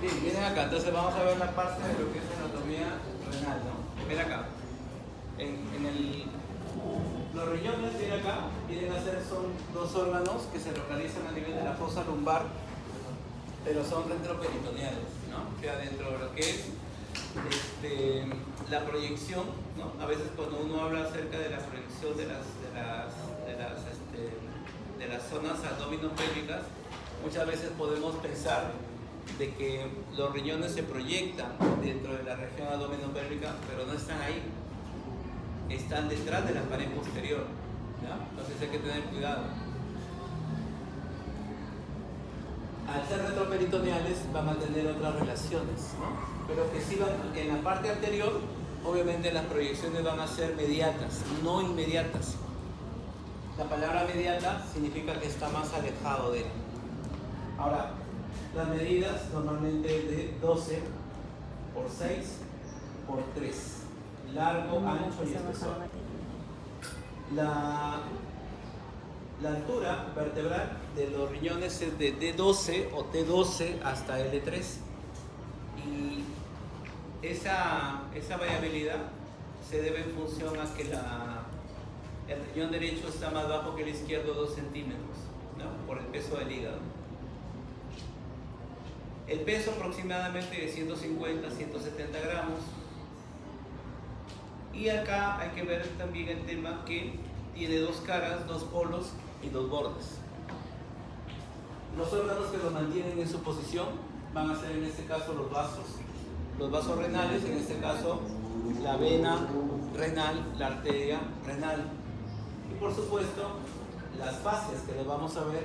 Bien, vienen acá, entonces vamos a ver la parte de lo que es anatomía renal, ¿no? Ven acá. Los riñones, vienen acá, vienen a ser, son dos órganos que se localizan a nivel de la fosa lumbar, pero son retroperitoneales, ¿no? O sea, dentro de lo que es la proyección, ¿no? A veces cuando uno habla acerca de la proyección de las zonas abdominopélvicas, muchas veces podemos pensar de que los riñones se proyectan dentro de la región abdominopélvica, pero no están ahí, están detrás de la pared posterior, ¿no? Entonces hay que tener cuidado. Al ser retroperitoneales van a tener otras relaciones, ¿no? Pero que si van en la parte anterior, obviamente las proyecciones van a ser mediatas, no inmediatas. La palabra mediata significa que está más alejado de él. Ahora, las medidas normalmente es de 12 por 6 por 3, largo, ancho y espesor. La altura vertebral de los riñones es de D12 o T12 hasta L3, y esa variabilidad se debe en función a que el riñón derecho está más bajo que el izquierdo 2 centímetros, ¿no? Por el peso del hígado. El peso aproximadamente de 150 a 170 gramos. Y acá hay que ver también el tema que tiene dos caras, dos polos y dos bordes. Los órganos que lo mantienen en su posición van a ser en este caso los vasos renales, en este caso la vena renal, la arteria renal. Y por supuesto las fascias que lo vamos a ver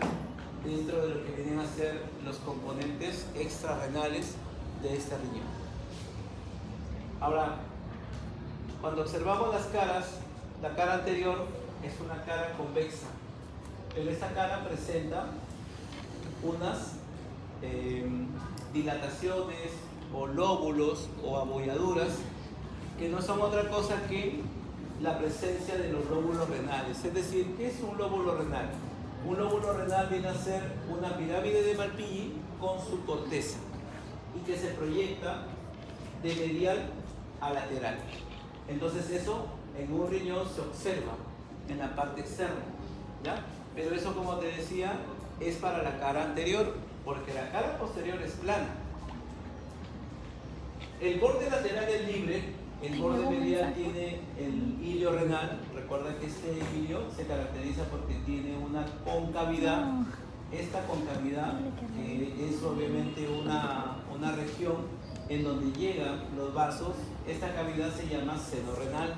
dentro de lo que vienen a ser los componentes extrarrenales de este riñón. Ahora, cuando observamos las caras, la cara anterior es una cara convexa, pero esta cara presenta unas dilataciones o lóbulos o abolladuras que no son otra cosa que la presencia de los lóbulos renales. Es decir, ¿qué es un lóbulo renal? Un lóbulo renal viene a ser una pirámide de Malpighi con su corteza y que se proyecta de medial a lateral. Entonces eso en un riñón se observa en la parte externa, ¿ya? Pero eso, como te decía, es para la cara anterior, porque la cara posterior es plana. El borde lateral es libre, el borde medial tiene el ilio renal. Recuerda que este ilio se caracteriza porque tiene una concavidad. Esta concavidad es obviamente una región en donde llegan los vasos. Esta cavidad se llama seno renal,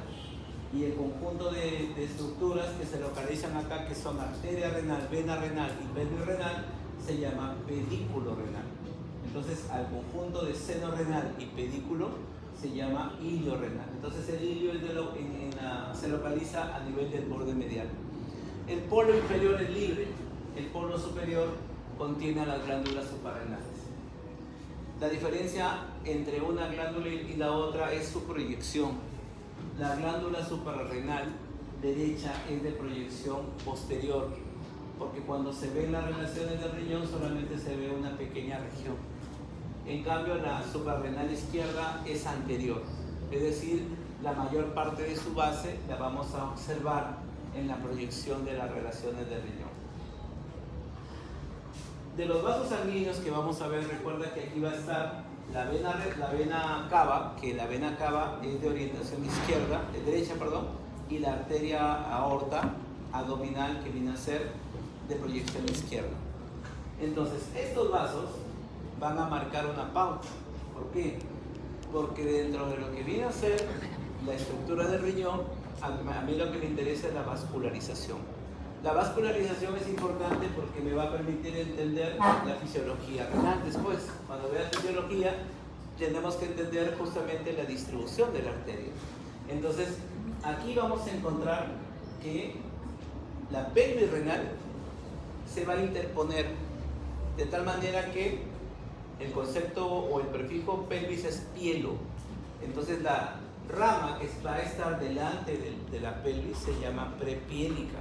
y el conjunto de estructuras que se localizan acá, que son arteria renal, vena renal y pelvis renal, se llama pedículo renal. Entonces al conjunto de seno renal y pedículo se llama ilio renal. Entonces el ilio se localiza a nivel del borde medial. El polo inferior es libre, el polo superior contiene a las glándulas suprarrenales. La diferencia entre una glándula y la otra es su proyección. La glándula suprarrenal derecha es de proyección posterior, porque cuando se ven las relaciones del riñón solamente se ve una pequeña región. En cambio, la suprarrenal izquierda es anterior, es decir, la mayor parte de su base la vamos a observar en la proyección de las relaciones del riñón. De los vasos sanguíneos que vamos a ver, recuerda que aquí va a estar la vena cava, que la vena cava es de orientación derecha, y la arteria aorta abdominal, que viene a ser de proyección izquierda. Entonces, estos vasos van a marcar una pauta. ¿Por qué? Porque dentro de lo que viene a ser la estructura del riñón, a mí lo que me interesa es la vascularización. La vascularización es importante porque me va a permitir entender la fisiología renal después. Cuando vea fisiología, tenemos que entender justamente la distribución de la arteria. Entonces, aquí vamos a encontrar que la pelvis renal se va a interponer de tal manera que el concepto o el prefijo pelvis es pielo. Entonces, la rama que va a estar delante de la pelvis se llama prepiélica,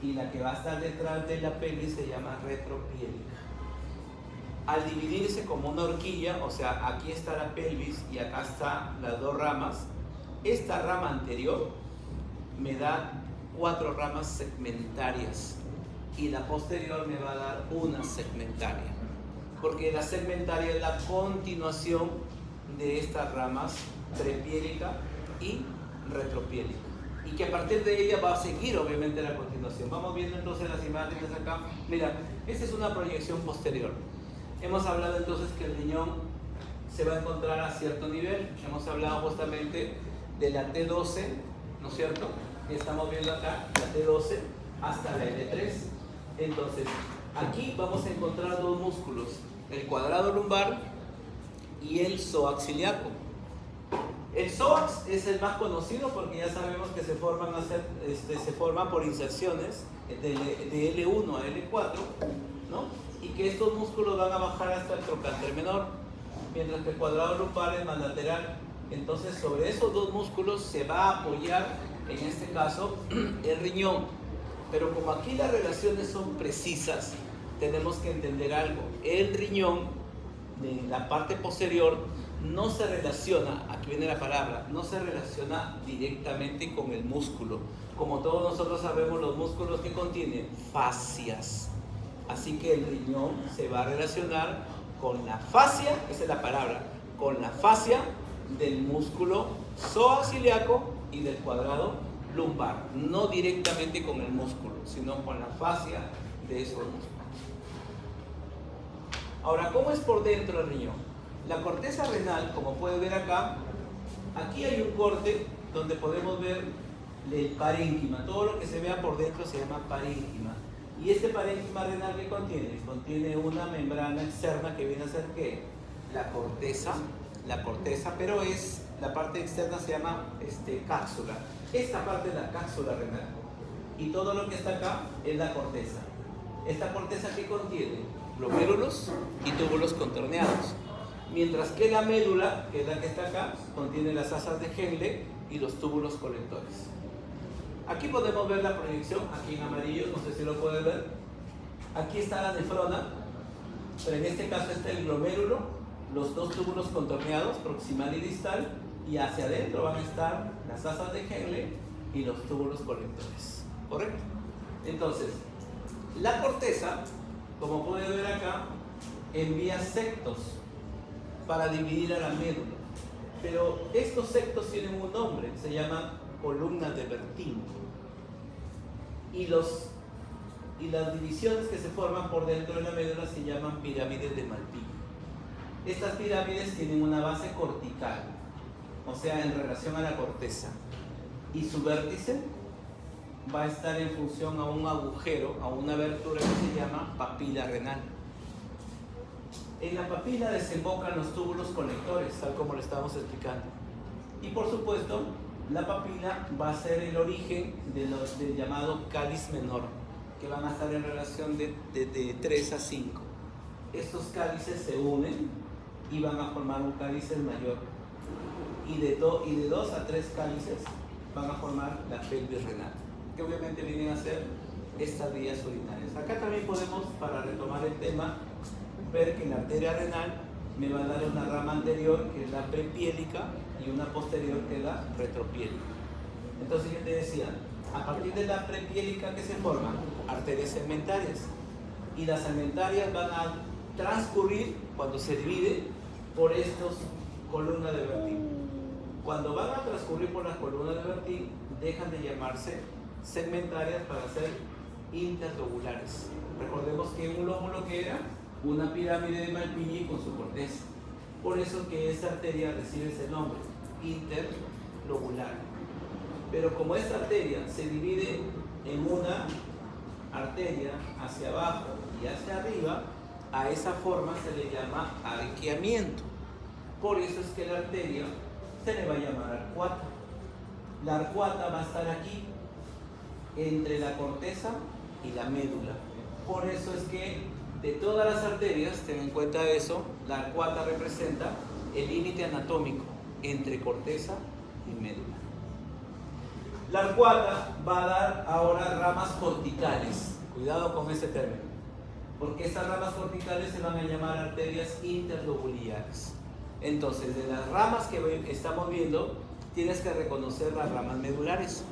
y la que va a estar detrás de la pelvis se llama retropiélica. al dividirse como una horquilla, o sea, aquí está la pelvis y acá están las dos ramas, esta rama anterior me da 4 ramas segmentarias y la posterior me va a dar una segmentaria, porque la segmentaria es la continuación de estas ramas prepiélica y retropiélica, y que a partir de ella va a seguir obviamente la continuación. Vamos viendo entonces las imágenes acá. Mira, esta es una proyección posterior. Hemos hablado entonces que el riñón se va a encontrar a cierto nivel. Hemos hablado justamente de la T12, ¿no es cierto? Y estamos viendo acá la T12 hasta la L3. Entonces, aquí vamos a encontrar dos músculos, el cuadrado lumbar y el psoas ilíaco. El psoas es el más conocido porque ya sabemos que se forman por inserciones de L1 a L4, ¿no? Y que estos músculos van a bajar hasta el trocánter menor, mientras que el cuadrado lumbar es más lateral. Entonces, sobre esos dos músculos se va a apoyar, en este caso, el riñón. Pero como aquí las relaciones son precisas, tenemos que entender algo. El riñón, de la parte posterior, no se relaciona, aquí viene la palabra, no se relaciona directamente con el músculo. Como todos nosotros sabemos, los músculos que contienen fascias. Así que el riñón se va a relacionar con la fascia, esa es la palabra, con la fascia del músculo psoas ilíaco y del cuadrado lumbar. No directamente con el músculo, sino con la fascia de esos músculos. Ahora, ¿cómo es por dentro el riñón? La corteza renal, como puede ver acá, aquí hay un corte donde podemos ver el parénquima. Todo lo que se vea por dentro se llama parénquima. ¿Y este parénquima renal qué contiene? Contiene una membrana externa que viene a ser ¿qué? La corteza, pero es la parte externa se llama cápsula. Esta parte es la cápsula renal. Y todo lo que está acá es la corteza. ¿Esta corteza qué contiene? Glomérulos y túbulos contorneados. Mientras que la médula, que es la que está acá, contiene las asas de Henle y los túbulos colectores. Aquí podemos ver la proyección, aquí en amarillo, no sé si lo pueden ver. Aquí está la nefrona, pero en este caso está el glomérulo, los dos túbulos contorneados, proximal y distal, y hacia adentro van a estar las asas de Henle y los túbulos colectores. ¿Correcto? Entonces, la corteza, como pueden ver acá, envía sectos para dividir a la médula. Pero estos sectos tienen un nombre, se llaman columnas de Bertin. Y las divisiones que se forman por dentro de la médula se llaman pirámides de Malpighi. Estas pirámides tienen una base cortical, o sea, en relación a la corteza. Y su vértice va a estar en función a un agujero, a una abertura que se llama papila renal. En la papila desembocan los túbulos colectores, tal como lo estamos explicando. Y por supuesto, la papila va a ser el origen del llamado cáliz menor, que van a estar en relación de 3 a 5. Estos cálices se unen y van a formar un cáliz mayor. Y de 2 a 3 cálices van a formar la pelvis renal, que obviamente vienen a ser estas vías urinarias. Acá también podemos, para retomar el tema, ver que la arteria renal me va a dar una rama anterior, que es la prepiélica, y una posterior, que es la retropiélica. Entonces yo te decía, a partir de la prepiélica, ¿qué se forman? Arterias segmentarias. Y las segmentarias van a transcurrir, cuando se divide, por estas columnas de Bertin. Cuando van a transcurrir por las columnas de Bertin, dejan de llamarse segmentarias para ser interlobulares. Recordemos que un lóbulo que era una pirámide de Malpighi con su corteza. Por eso que esta arteria recibe ese nombre, interlobular. Pero como esta arteria se divide en una arteria hacia abajo y hacia arriba, a esa forma se le llama arqueamiento. Por eso es que la arteria se le va a llamar arcuata. La arcuata va a estar aquí, entre la corteza y la médula. Por eso es que de todas las arterias, ten en cuenta eso, la arcuata representa el límite anatómico entre corteza y médula. La arcuata va a dar ahora ramas corticales. Cuidado con ese término. porque estas ramas corticales se van a llamar arterias interlobuliares. Entonces, de las ramas que estamos viendo, tienes que reconocer las ramas medulares.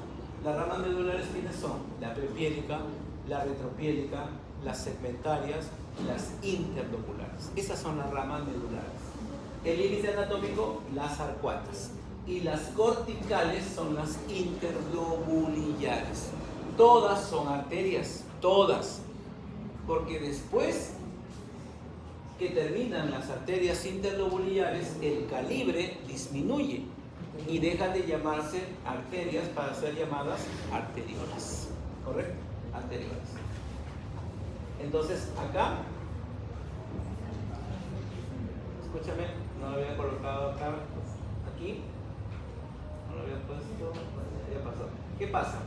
Las ramas medulares, ¿quiénes son? La prepiélica, la retropiélica, las segmentarias, las interlobulares. Esas son las ramas medulares. El límite anatómico, las arcuatas. Y las corticales son las interlobuliares. Todas son arterias, todas. Porque después que terminan las arterias interlobuliares, el calibre disminuye y dejan de llamarse arterias para ser llamadas arteriolas. ¿Correcto? Arteriolas. Entonces, acá, escúchame, no lo había colocado acá, aquí, no lo había puesto, ya pasó. ¿Qué pasa?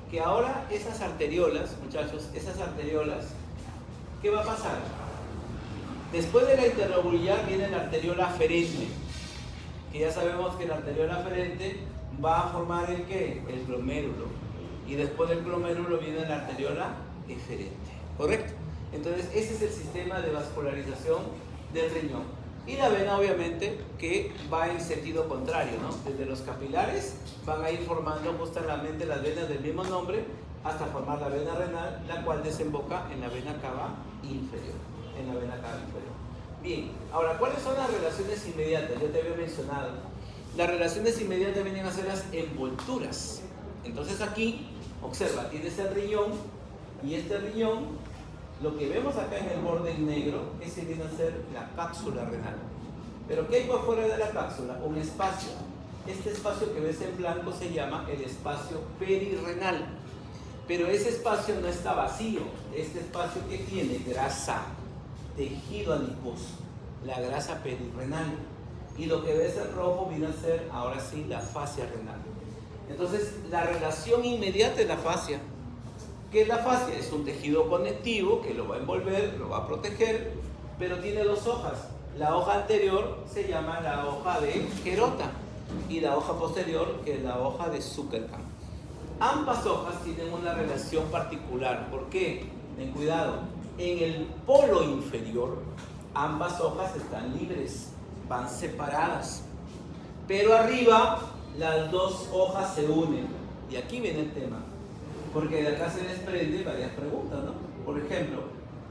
Que ahora esas arteriolas, muchachos, esas arteriolas, ¿qué va a pasar? Después de la interlobular viene la arteriola aferente, que ya sabemos que la arteriola aferente va a formar el ¿qué? El glomérulo. Y después del glomérulo viene la arteriola eferente. ¿Correcto? Entonces ese es el sistema de vascularización del riñón. Y la vena obviamente que va en sentido contrario, ¿no? Desde los capilares van a ir formando justamente las venas del mismo nombre hasta formar la vena renal, la cual desemboca en la vena cava inferior. En la vena cava inferior. Bien, ahora, ¿cuáles son las relaciones inmediatas? Ya te había mencionado. Las relaciones inmediatas vienen a ser las envolturas. Entonces aquí, observa, tienes el riñón y este riñón, lo que vemos acá en el borde en negro, ese viene a ser la cápsula renal. Pero ¿qué hay por fuera de la cápsula? Un espacio. Este espacio que ves en blanco se llama el espacio perirrenal. Pero ese espacio no está vacío. Este espacio que tiene grasa, tejido adiposo, la grasa perirrenal. Y lo que ves en rojo viene a ser, ahora sí, la fascia renal. Entonces, la relación inmediata es la fascia. ¿Qué es la fascia? Es un tejido conectivo que lo va a envolver, lo va a proteger, pero tiene dos hojas. La hoja anterior se llama la hoja de Gerota y la hoja posterior, que es la hoja de Zuckerkamp. Ambas hojas tienen una relación particular. ¿Por qué? Ten cuidado. En el polo inferior, ambas hojas están libres, van separadas. Pero arriba, las dos hojas se unen. Y aquí viene el tema. Porque de acá se desprende varias preguntas, ¿no? Por ejemplo,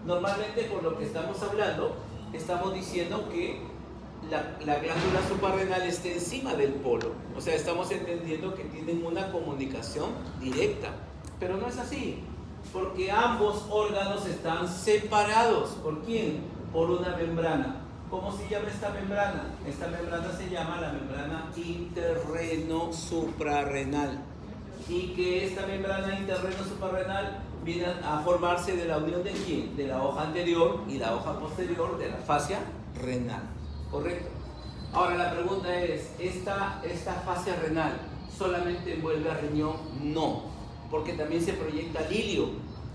normalmente por lo que estamos hablando, estamos diciendo que la glándula suprarrenal está encima del polo. O sea, estamos entendiendo que tienen una comunicación directa. Pero no es así, porque ambos órganos están separados. ¿Por quién? Por una membrana. ¿Cómo se llama esta membrana? Esta membrana se llama la membrana interreno-suprarrenal. Y que esta membrana interreno-suprarrenal viene a formarse de la unión de ¿quién? De la hoja anterior y la hoja posterior de la fascia renal. ¿Correcto? Ahora la pregunta es, ¿esta fascia renal solamente envuelve al riñón? No, porque también se proyecta el ilio.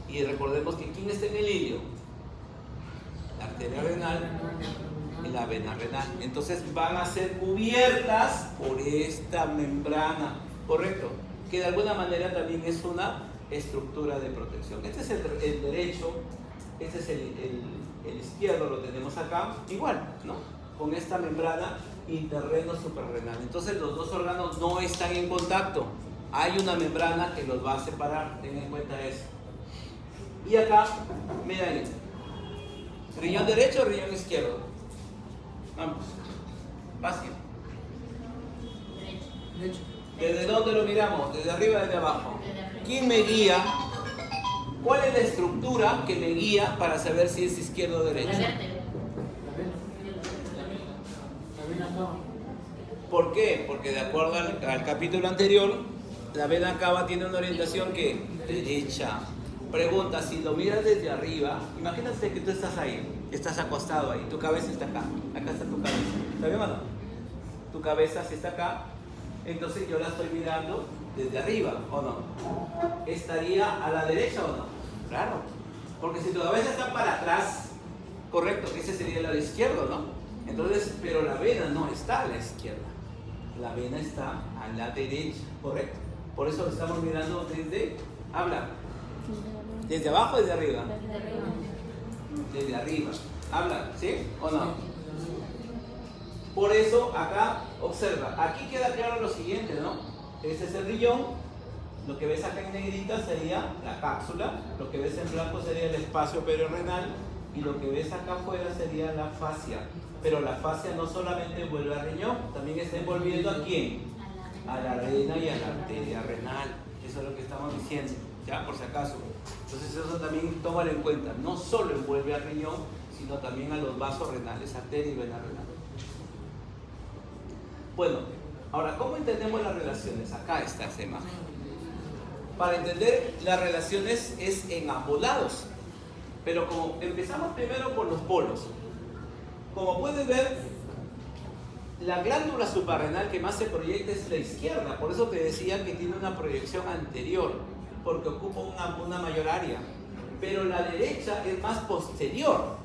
Y recordemos que ¿quién está en el ilio? La arteria renal y la vena renal. Entonces van a ser cubiertas por esta membrana. ¿Correcto? Que de alguna manera también es una estructura de protección. Este es el derecho, este es el izquierdo, lo tenemos acá, igual, ¿no? Con esta membrana interreno-suprarrenal. Entonces los dos órganos no están en contacto. Hay una membrana que los va a separar, ten en cuenta eso. Y acá, mira ahí, riñón derecho o riñón izquierdo. Vamos, fácil. Derecho. ¿Desde dónde lo miramos? ¿Desde arriba o desde abajo? ¿Quién me guía? ¿Cuál es la estructura que me guía para saber si es izquierdo o derecho? La vena cava. ¿Por qué? Porque de acuerdo al capítulo anterior, la vena cava tiene una orientación que derecha. Pregunta, si lo miras desde arriba, imagínate que tú estás ahí, estás acostado ahí, tu cabeza está acá, acá está tu cabeza. ¿Está bien o no? Tu cabeza sí está acá. Entonces yo la estoy mirando desde arriba, ¿o no? ¿Estaría a la derecha o no? Claro, porque si tu cabeza está para atrás, correcto, ese sería el lado izquierdo, ¿no? Entonces, pero la vena no está a la izquierda, la vena está a la derecha, correcto. Por eso lo estamos mirando desde, habla, ¿desde abajo o desde arriba? desde arriba. ¿Habla? ¿Sí o no? Por eso acá, observa, aquí queda claro lo siguiente, ¿no? Este es el riñón, lo que ves acá en negrita sería la cápsula, lo que ves en blanco sería el espacio periorrenal y lo que ves acá afuera sería la fascia. Pero la fascia no solamente envuelve al riñón, también está envolviendo ¿a quién? A la arena y a la arteria renal. Eso es lo que estamos diciendo, ya por si acaso. Entonces eso también tómalo en cuenta, no solo envuelve al riñón, sino también a los vasos renales, arteria y vena renal. Bueno, ahora, ¿cómo entendemos las relaciones? Acá está esa imagen. Para entender las relaciones es en ambos lados. Pero como empezamos primero por los polos. Como puedes ver, la glándula suprarrenal que más se proyecta es la izquierda. Por eso te decía que tiene una proyección anterior, porque ocupa una mayor área. Pero la derecha es más posterior.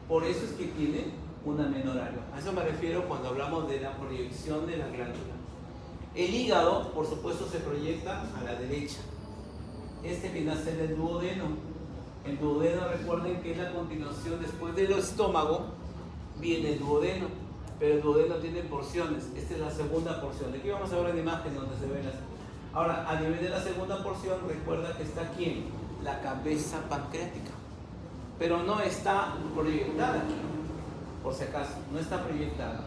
Por eso es que tiene una menor área. A eso me refiero cuando hablamos de la proyección de la glándula. El hígado, por supuesto, se proyecta a la derecha. Este viene a ser el duodeno. El duodeno, recuerden que es la continuación después del estómago, viene el duodeno. Pero el duodeno tiene porciones. Esta es la segunda porción. Aquí vamos a ver una imagen donde se ve la segunda. Ahora, a nivel de la segunda porción, recuerda que está ¿quién? La cabeza pancreática. Pero no está proyectada aquí. Por si acaso, no está proyectada,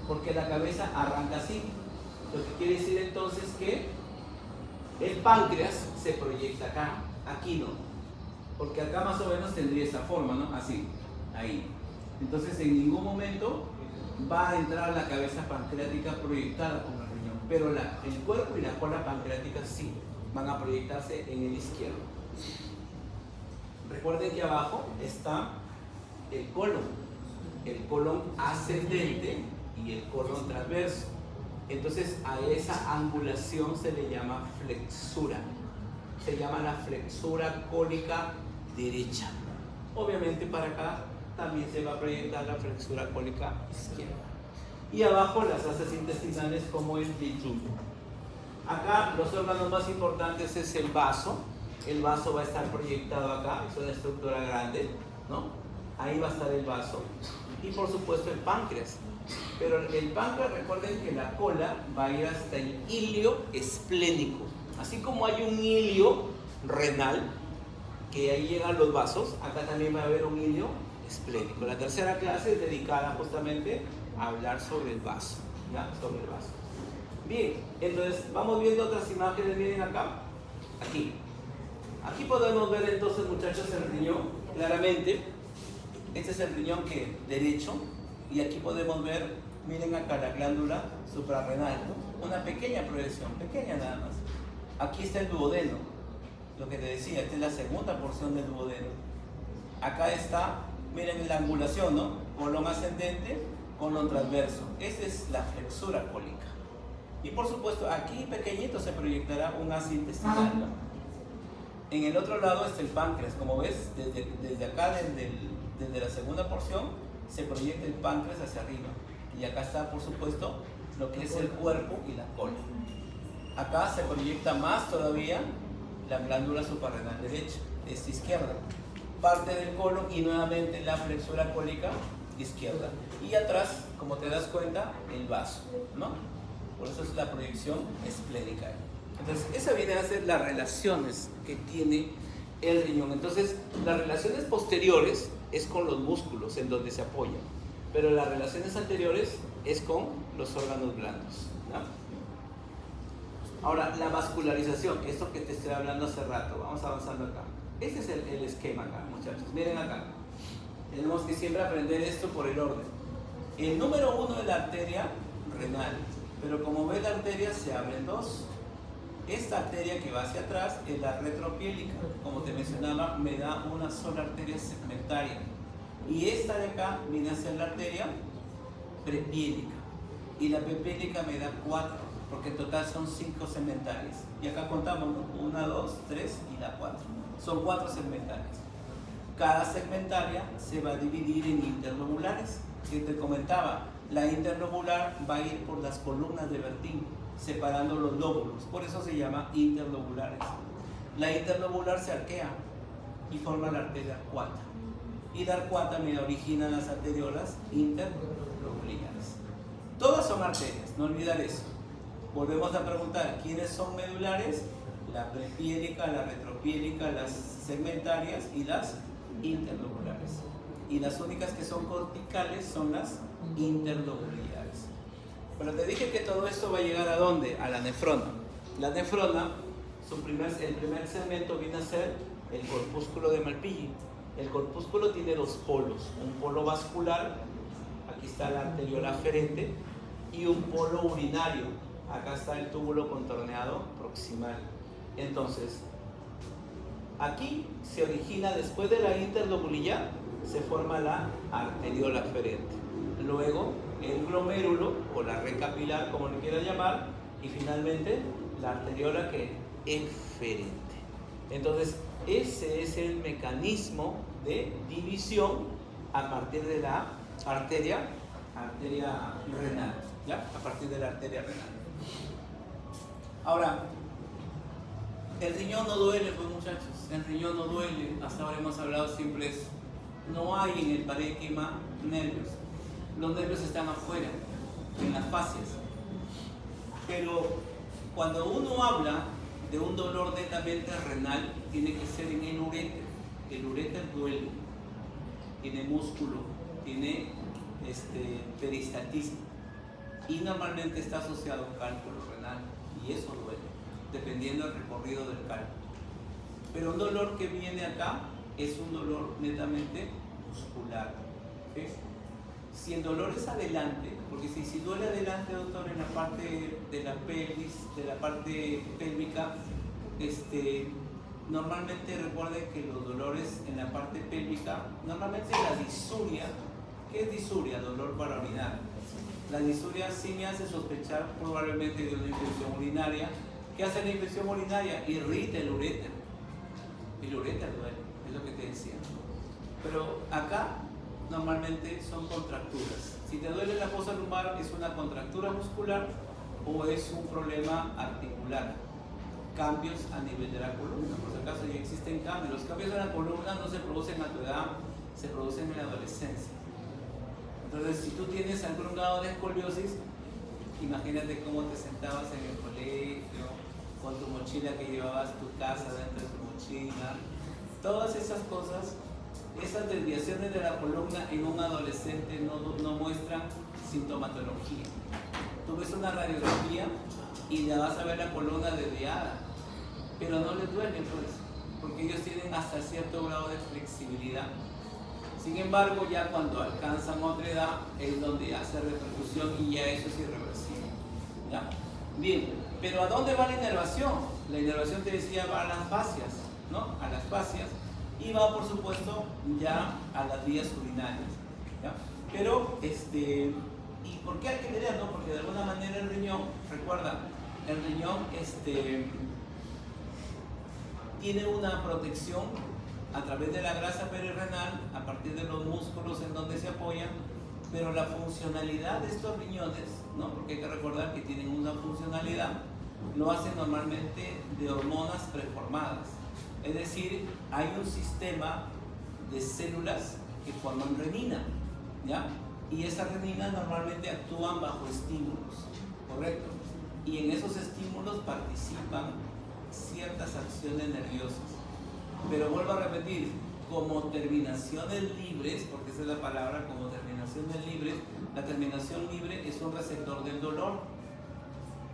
porque la cabeza arranca así, lo que quiere decir entonces que el páncreas se proyecta acá, aquí no, porque acá más o menos tendría esa forma, ¿no? Así, ahí. Entonces en ningún momento va a entrar la cabeza pancreática proyectada con el riñón, pero el cuerpo y la cola pancreática sí van a proyectarse en el izquierdo. Recuerden que abajo está el colon ascendente y el colon transverso. Entonces a esa angulación se le llama flexura. Se llama la flexura cólica derecha. Obviamente para acá también se va a proyectar la flexura cólica izquierda. Y abajo las asas intestinales como el yeyuno. Acá los órganos más importantes es el vaso. El vaso va a estar proyectado acá, es una estructura grande, ¿no? Ahí va a estar el vaso. Y por supuesto el páncreas. Pero el páncreas, recuerden que la cola va a ir hasta el ilio esplénico. Así como hay un ilio renal, que ahí llegan los vasos, acá también va a haber un ilio esplénico. La tercera clase es dedicada justamente a hablar sobre el vaso, ¿ya? Sobre el vaso. Bien, entonces vamos viendo otras imágenes, miren acá, aquí. Aquí podemos ver entonces, muchachos, el riñón, claramente. Este es el riñón derecho, y aquí podemos ver, miren acá la glándula suprarrenal, ¿no? Una pequeña proyección, pequeña nada más. Aquí está el duodeno, lo que te decía, esta es la segunda porción del duodeno. Acá está, miren la angulación, ¿no? Colon ascendente, colon transverso. Esta es la flexura cólica. Y por supuesto, aquí pequeñito se proyectará un asa intestinal, ¿no? En el otro lado está el páncreas, como ves, desde acá, desde la segunda porción, se proyecta el páncreas hacia arriba. Y acá está, por supuesto, lo que es el cuerpo y la cola. Acá se proyecta más todavía la glándula suprarrenal derecha, esta izquierda. Parte del colon y nuevamente la flexura cólica izquierda. Y atrás, como te das cuenta, el vaso, ¿no? Por eso es la proyección esplénica. Entonces, esa viene a ser las relaciones que tiene el riñón. Entonces, las relaciones posteriores es con los músculos en donde se apoya, pero las relaciones anteriores es con los órganos blandos, ¿no? Ahora, la vascularización, esto que te estoy hablando hace rato, vamos avanzando acá. Este es el esquema acá, muchachos. Miren acá. Tenemos que siempre aprender esto por el orden. El número 1 es la arteria renal, pero como ves la arteria se abren dos. Esta arteria que va hacia atrás es la retropiélica. Como te mencionaba, me da una sola arteria segmentaria. Y esta de acá viene a ser la arteria prepiélica. Y la prepiélica me da 4, porque en total son 5 segmentarias. Y acá contamos 1, 2, 3 y la 4. Son 4 segmentarias. Cada segmentaria se va a dividir en interlobulares. Que te comentaba, la interlobular va a ir por las columnas de Bertin, separando los lóbulos, por eso se llama interlobulares. La interlobular se arquea y forma la arteria 4. y dar cuata me origina las arteriolas interlobuliares. Todas son arterias, no olvidar eso. Volvemos a preguntar, ¿quiénes son medulares? La prepiélica, la retropiélica, las segmentarias y las interlobulares. Y las únicas que son corticales son las interlobulares. Pero te dije que todo esto va a llegar ¿a dónde? A la nefrona. La nefrona, el primer segmento viene a ser el corpúsculo de Malpighi. El corpúsculo tiene dos polos, un polo vascular, aquí está la arteriola aferente, y un polo urinario, acá está el túbulo contorneado proximal. Entonces, aquí se origina, después de la interlobuliar, se forma la arteriola aferente. Luego, el glomérulo, o la red capilar, como le quieras llamar, y finalmente, la arteriola que eferente. Entonces, ese es el mecanismo de división a partir de la arteria renal, ¿ya? A partir de la arteria renal. Ahora, el riñón no duele, pues muchachos, el riñón no duele. Hasta ahora hemos hablado siempre eso. No hay en el parénquima nervios. Los nervios están afuera, en las fascias. Pero cuando uno habla de un dolor netamente renal, tiene que ser en el uréter. El uréter duele, tiene músculo, tiene peristaltismo y normalmente está asociado a un cálculo renal, y eso duele, dependiendo del recorrido del cálculo. Pero un dolor que viene acá es un dolor netamente muscular, ¿sí? Si el dolor es adelante, porque si duele adelante, doctor, en la parte de la pelvis, de la parte pélvica, normalmente recuerden que los dolores en la parte pélvica, normalmente la disuria, ¿qué es disuria? Dolor para orinar. La disuria sí me hace sospechar probablemente de una infección urinaria. ¿Qué hace la infección urinaria? Irrita el uréter. El uréter duele, es lo que te decía. Pero acá normalmente son contracturas. Si te duele la fosa lumbar, ¿es una contractura muscular o es un problema articular? Cambios a nivel de la columna, por si acaso ya existen cambios. Los cambios de la columna no se producen a tu edad, se producen en la adolescencia. Entonces, si tú tienes algún grado de escoliosis, imagínate cómo te sentabas en el colegio, con tu mochila que llevabas tu casa dentro de tu mochila. Todas esas cosas, esas desviaciones de la columna en un adolescente no muestran sintomatología. Tú ves una radiografía y le vas a ver la columna desviada, pero no les duele, pues, porque ellos tienen hasta cierto grado de flexibilidad. Sin embargo, ya cuando alcanzan otra edad es donde hace repercusión y ya eso es irreversible, ¿ya? Bien, pero ¿a dónde va la inervación? La inervación, te decía, va a las fascias, ¿no? A las fascias, y va, por supuesto, ya a las vías urinarias, ¿ya? Pero, ¿y por qué hay que ver, no? Porque de alguna manera el riñón, recuerda, el riñón tiene una protección a través de la grasa perirenal, a partir de los músculos en donde se apoyan, pero la funcionalidad de estos riñones, ¿no? Porque hay que recordar que tienen una funcionalidad, lo hacen normalmente de hormonas preformadas. Es decir, hay un sistema de células que forman renina, ¿ya? Y esas reninas normalmente actúan bajo estímulos, ¿correcto? Y en esos estímulos participan ciertas acciones nerviosas. Pero vuelvo a repetir, como terminaciones libres, porque esa es la palabra, como terminaciones libres, la terminación libre es un receptor del dolor,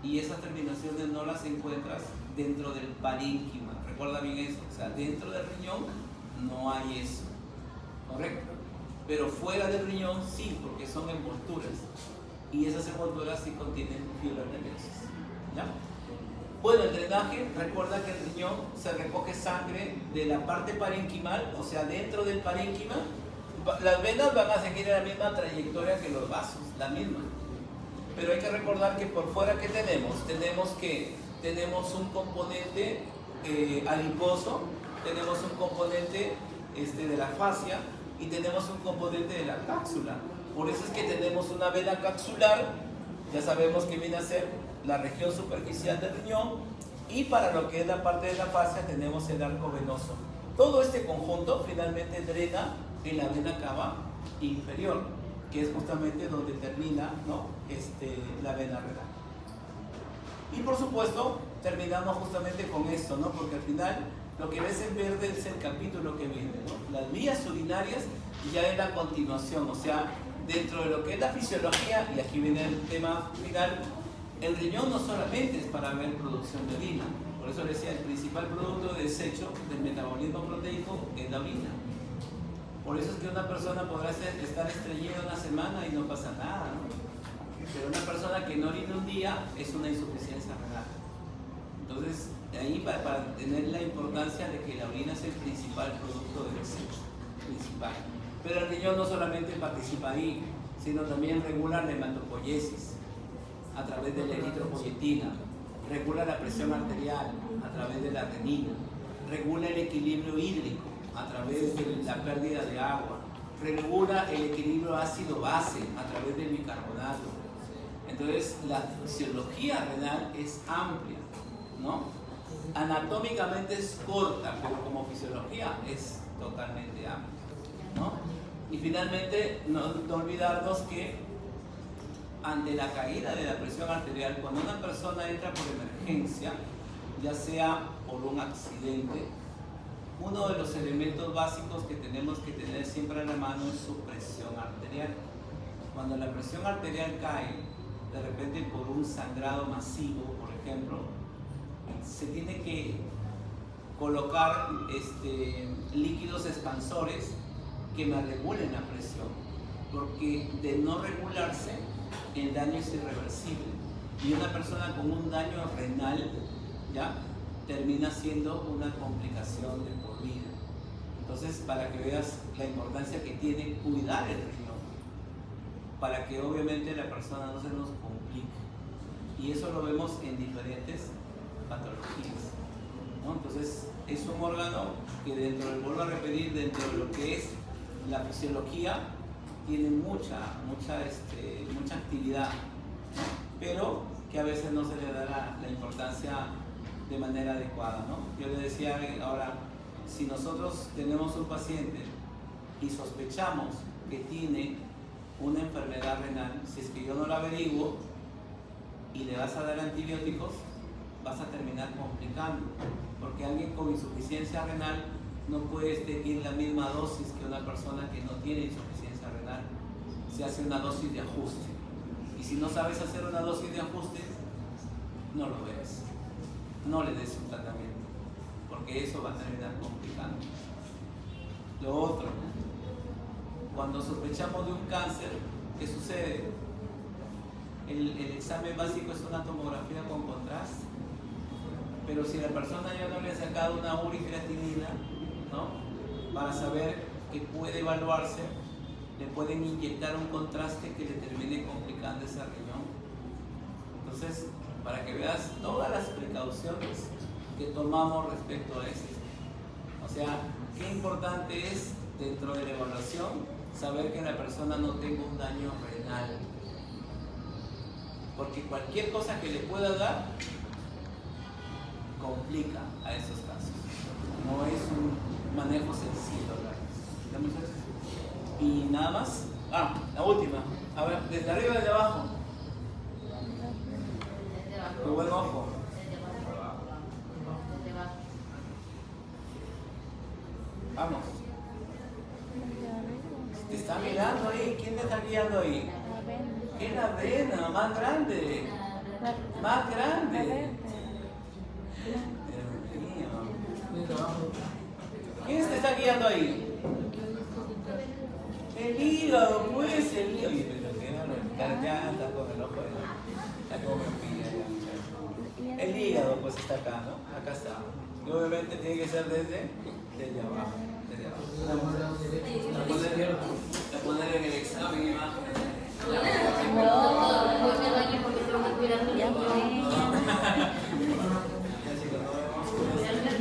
y esas terminaciones no las encuentras dentro del parénquima. Recuerda bien eso, o sea, dentro del riñón no hay eso, ¿correcto? Pero fuera del riñón sí, porque son envolturas, y esas envolturas sí contienen fibras nerviosas, ¿ya? Bueno, el drenaje, recuerda que el riñón se recoge sangre de la parte parenquimal, o sea, dentro del parénquima. Las venas van a seguir la misma trayectoria que los vasos, la misma. Pero hay que recordar que por fuera, ¿qué tenemos? Tenemos un componente adiposo, tenemos un componente de la fascia y tenemos un componente de la cápsula. Por eso es que tenemos una vena capsular, ya sabemos que viene a ser la región superficial del riñón, y para lo que es la parte de la fascia tenemos el arco venoso. Todo este conjunto finalmente drena en la vena cava inferior, que es justamente donde termina, ¿no? La vena renal. Y por supuesto, terminamos justamente con esto, ¿no? Porque al final lo que ves en verde es el capítulo que viene, ¿no? Las vías urinarias ya es la continuación, o sea, dentro de lo que es la fisiología, y aquí viene el tema final, el riñón no solamente es para ver producción de orina, por eso decía, el principal producto de desecho del metabolismo proteico es la orina. Por eso es que una persona podrá estar estreñida una semana y no pasa nada, ¿no? Pero una persona que no orina un día es una insuficiencia renal. Entonces, ahí para tener la importancia de que la orina es el principal producto de desecho, principal. Pero el riñón no solamente participa ahí, sino también regula la hematopoiesis a través de la eritropoyetina, regula la presión arterial a través de la renina, regula el equilibrio hídrico a través de la pérdida de agua, regula el equilibrio ácido-base a través del bicarbonato. Entonces, la fisiología renal es amplia, ¿no? Anatómicamente es corta, pero como fisiología es totalmente amplia, ¿no? Y finalmente, no olvidarnos que ante la caída de la presión arterial, cuando una persona entra por emergencia, ya sea por un accidente, uno de los elementos básicos que tenemos que tener siempre a la mano es su presión arterial. Cuando la presión arterial cae, de repente por un sangrado masivo, por ejemplo, se tiene que colocar líquidos expansores que me regulen la presión, porque de no regularse el daño es irreversible y una persona con un daño renal ya termina siendo una complicación de por vida. Entonces, para que veas la importancia que tiene cuidar el riñón, para que obviamente la persona no se nos complique, y eso lo vemos en diferentes patologías, ¿no? Entonces, es un órgano que vuelvo a repetir, dentro de lo que es la fisiología, tiene mucha actividad, ¿no? Pero que a veces no se le da la importancia de manera adecuada, ¿no? Yo le decía ahora, si nosotros tenemos un paciente y sospechamos que tiene una enfermedad renal, si es que yo no la averiguo y le vas a dar antibióticos, vas a terminar complicando, porque alguien con insuficiencia renal no puede seguir la misma dosis que una persona que no tiene insuficiencia renal. Se hace una dosis de ajuste, y si no sabes hacer una dosis de ajuste, no lo ves, no le des un tratamiento, porque eso va a terminar complicando. Lo otro, cuando sospechamos de un cáncer, ¿qué sucede? El examen básico es una tomografía con contraste, pero si la persona ya no le ha sacado una uricreatinina, ¿no?, para saber que puede evaluarse, le pueden inyectar un contraste que le termine complicando ese riñón. Entonces, para que veas todas las precauciones que tomamos respecto a esto. O sea, qué importante es dentro de la evaluación saber que la persona no tenga un daño renal, porque cualquier cosa que le pueda dar complica a esos casos. No es un manejo sencillo, ¿verdad? Y nada más. La última. A ver, desde arriba y desde abajo. Muy buen ojo. Vamos. Te está mirando ahí. ¿Quién te está guiando ahí? ¿Qué es la vena? Más grande. Más grande. ¿Quién te está guiando ahí? El hígado, pues, el hígado. Oye, pero que ya anda con el ojo de la como me pilla ya. El hígado, pues, está acá, ¿no? Acá está. Y obviamente tiene que ser desde abajo. Desde abajo.